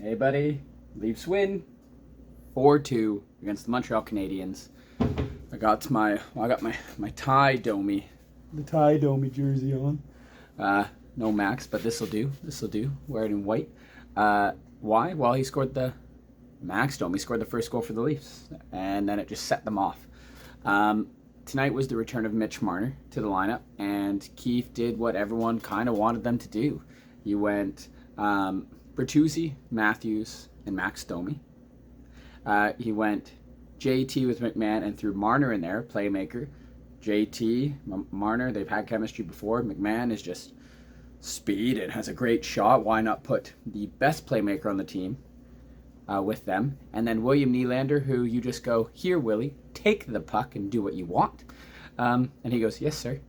Hey, buddy. Leafs win 4-2 against the Montreal Canadiens. I got my Ty Domi, the Ty Domi jersey on. No Max, but this'll do. This'll do. Wear it in white. Why? Well, Max Domi scored the first goal for the Leafs, and then it just set them off. Tonight was the return of Mitch Marner to the lineup, and Keefe did what everyone kind of wanted them to do. He went Bertuzzi, Matthews, and Max Domi. He went JT with McMahon and threw Marner in there, playmaker. JT, Marner, they've had chemistry before. McMahon is just speed and has a great shot. Why not put the best playmaker on the team with them? And then William Nylander, who you just go, here, Willie, take the puck and do what you want. And he goes, yes, sir.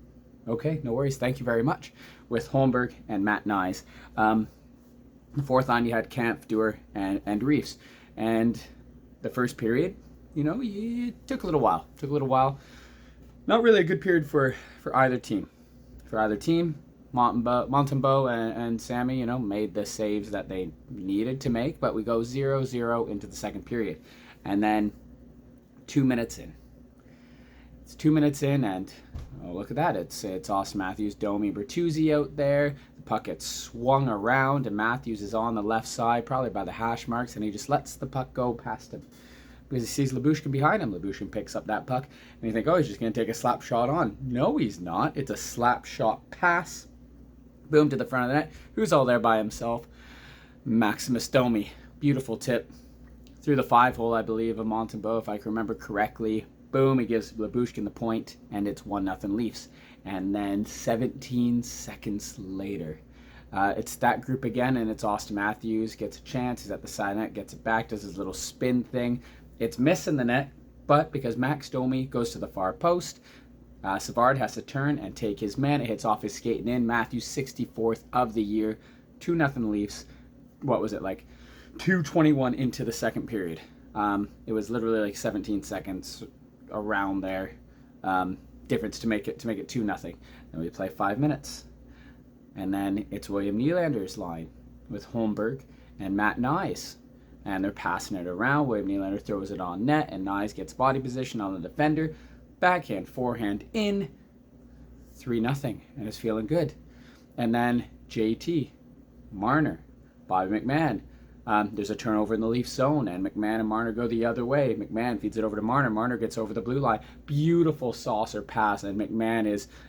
Okay, no worries. Thank you very much. With Holmberg and Matt Nyes. The fourth line, you had Kampf, Dewar, and Reeves. And the first period, it took a little while. Not really a good period for either team. Montembeault and Sammy, made the saves that they needed to make, but we go 0-0 into the second period. And then 2 minutes in. It's 2 minutes in, and look at that. It's Austin Matthews, Domi, Bertuzzi out there. The puck gets swung around, and Matthews is on the left side, probably by the hash marks, and he just lets the puck go past him. Because he sees Lyubushkin behind him. Lyubushkin picks up that puck, and you think, he's just going to take a slap shot on. No, he's not. It's a slap shot pass. Boom, to the front of the net. Who's all there by himself? Maximus Domi. Beautiful tip. Through the 5-hole, I believe, of Montembeault, if I can remember correctly. Boom, he gives Lyubushkin the point, and it's 1-0 Leafs. And then 17 seconds later, it's that group again, and it's Austin Matthews. Gets a chance. He's at the side net, gets it back, does his little spin thing. It's missing the net, but because Max Domi goes to the far post, Savard has to turn and take his man. It hits off his skate and in. Matthews, 64th of the year. 2-0 Leafs. What was it, like 2:21 into the second period? It was literally like 17 seconds around there. Difference to make it 2-0. Then we play 5 minutes. And then it's William Nylander's line with Holmberg and Matt Nyes. And they're passing it around. William Nylander throws it on net, and Nyes gets body position on the defender. Backhand, forehand in. 3-0, and it's feeling good. And then JT, Marner, Bobby McMahon. There's a turnover in the Leaf zone, and McMahon and Marner go the other way. McMahon feeds it over to Marner. Marner gets over the blue line. Beautiful saucer pass, and McMahon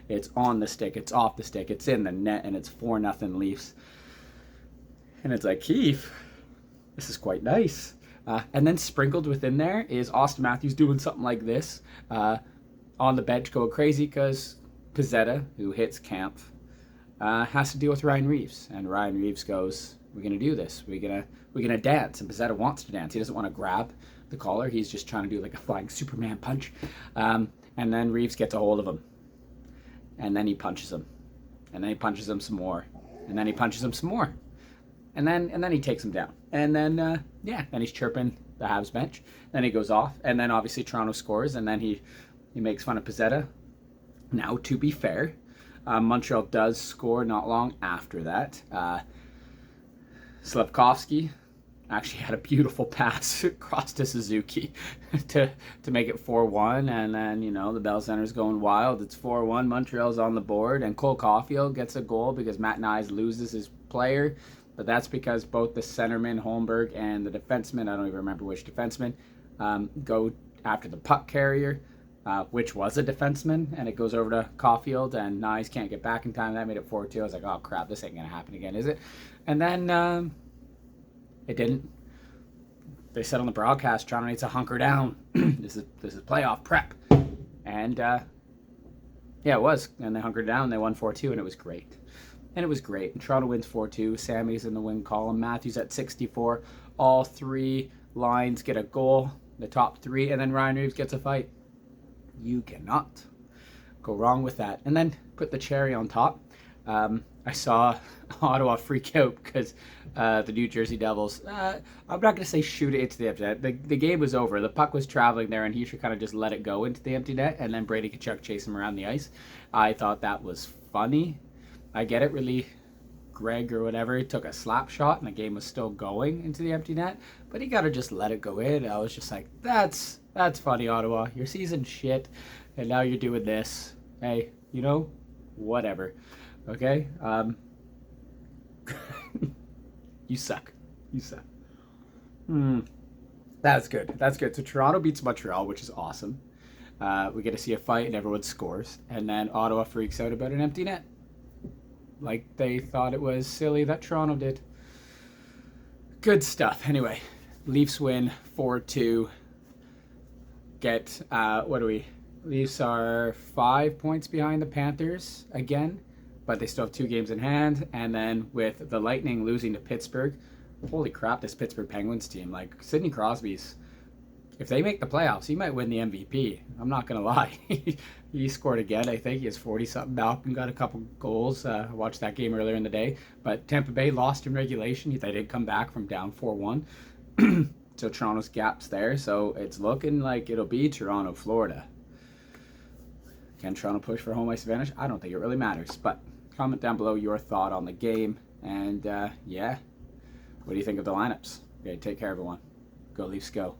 it's on the stick, it's off the stick, it's in the net, and it's 4-0 Leafs. And it's like, Keefe, this is quite nice. And then sprinkled within there is Austin Matthews doing something like this. On the bench going crazy because Pizzetta, who hits Kampf, has to deal with Ryan Reeves. And Ryan Reeves goes, we're going to do this. We're gonna dance. And Pizzetta wants to dance. He doesn't want to grab the collar. He's just trying to do like a flying Superman punch. And then Reeves gets a hold of him. And then he punches him. And then he punches him some more. And then he punches him some more. And then he takes him down. And then, then he's chirping the Habs bench. Then he goes off. And then obviously Toronto scores. And then he makes fun of Pizzetta. Now, to be fair, Montreal does score not long after that. Slavkovsky actually had a beautiful pass across to Suzuki to make it 4-1. And then, the Bell Center's going wild. It's 4-1. Montreal's on the board. And Cole Caulfield gets a goal because Matt Nyes loses his player. But that's because both the centerman, Holmberg, and the defenseman, I don't even remember which defenseman, go after the puck carrier, which was a defenseman, and it goes over to Caulfield, and Nyes can't get back in time. That made it 4-2. I was like, oh, crap, this ain't going to happen again, is it? And then it didn't. They said on the broadcast, Toronto needs to hunker down. This is playoff prep. And, it was. And they hunkered down. They won 4-2, and it was great. And Toronto wins 4-2. Sammy's in the win column. Matthews at 64. All three lines get a goal. The top three. And then Ryan Reeves gets a fight. You cannot go wrong with that. And then put the cherry on top. I saw Ottawa freak out because the New Jersey Devils, I'm not going to say shoot it into the empty net. The game was over. The puck was traveling there, and he should kind of just let it go into the empty net, and then Brady Tkachuk chase him around the ice. I thought that was funny. I get it, really. Greg or whatever, he took a slap shot and the game was still going into the empty net, but he got to just let it go in. I was just like, that's funny, Ottawa. Your season's shit, and now you're doing this. Hey, you know, whatever. Okay? You suck. You suck. That's good. That's good. So Toronto beats Montreal, which is awesome. We get to see a fight and everyone scores. And then Ottawa freaks out about an empty net. Like they thought it was silly that Toronto did. Good stuff. Anyway, Leafs win 4-2. Get, what do we? Leafs are 5 points behind the Panthers again, but they still have 2 games in hand. And then with the Lightning losing to Pittsburgh, holy crap, this Pittsburgh Penguins team. Like, Sidney Crosby's, if they make the playoffs, he might win the MVP. I'm not going to lie. He scored again. I think he has 40-something. Malcolm got a couple goals. I watched that game earlier in the day. But Tampa Bay lost in regulation. They did come back from down 4-1. So Toronto's gap's there. So it's looking like it'll be Toronto, Florida. Can Toronto push for home ice advantage? I don't think it really matters. But comment down below your thought on the game. And, yeah. What do you think of the lineups? Okay, take care, everyone. Go Leafs, go.